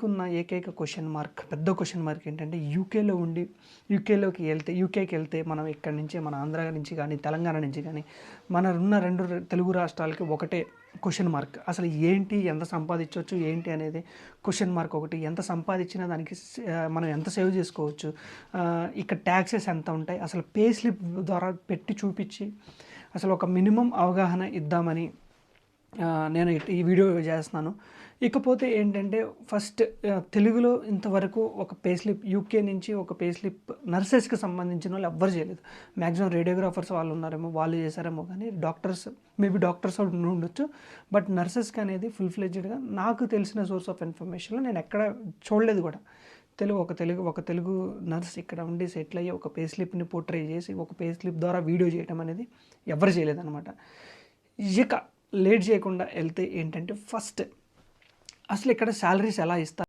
ఉన్న ఏకైక question mark, పెద్ద క్వశ్చన్ మార్క్ ఏంటంటే యూకేలో ఉండి యూకేకి వెళ్తే మనం ఇక్కడి నుంచి మన ఆంధ్ర నుంచి కానీ తెలంగాణ నుంచి కానీ మన ఉన్న రెండు తెలుగు రాష్ట్రాలకి ఒకటే క్వశ్చన్ మార్క్. అసలు ఏంటి, ఎంత సంపాదించవచ్చు ఏంటి అనేది క్వశ్చన్ మార్క్ ఒకటి. ఎంత సంపాదించినా దానికి మనం ఎంత సేవ్ చేసుకోవచ్చు, ఇక్కడ ట్యాక్సెస్ ఎంత ఉంటాయి, అసలు పే స్లిప్ ద్వారా పెట్టి చూపించి అసలు ఒక మినిమం అవగాహన ఇద్దామని నేను ఈ వీడియో చేస్తున్నాను. ఇకపోతే ఏంటంటే ఫస్ట్ తెలుగులో ఇంతవరకు ఒక పే స్లిప్ యూకే నుంచి ఒక పే స్లిప్ నర్సెస్కి సంబంధించిన వాళ్ళు ఎవ్వరు చేయలేదు. మ్యాక్సిమం రేడియోగ్రాఫర్స్ వాళ్ళు ఉన్నారేమో, వాళ్ళు చేశారేమో, కానీ డాక్టర్స్ ఉండొచ్చు. బట్ నర్సెస్కి అనేది ఫుల్ ఫ్లెడ్జ్డ్గా నాకు తెలిసిన సోర్స్ ఆఫ్ ఇన్ఫర్మేషన్లో నేను ఎక్కడ చూడలేదు కూడా. ఒక తెలుగు నర్స్ ఇక్కడ ఉండి సెటిల్ అయ్యి ఒక పే స్లిప్ని పోర్ట్రే చేసి ఒక పే స్లిప్ ద్వారా వీడియో చేయడం అనేది ఎవరు చేయలేదన్నమాట. ఇక లేట్ చేయకుండా వెళ్తే ఏంటంటే ఫస్ట్ అసలు ఇక్కడ శాలరీస్ ఎలా ఇస్తారు.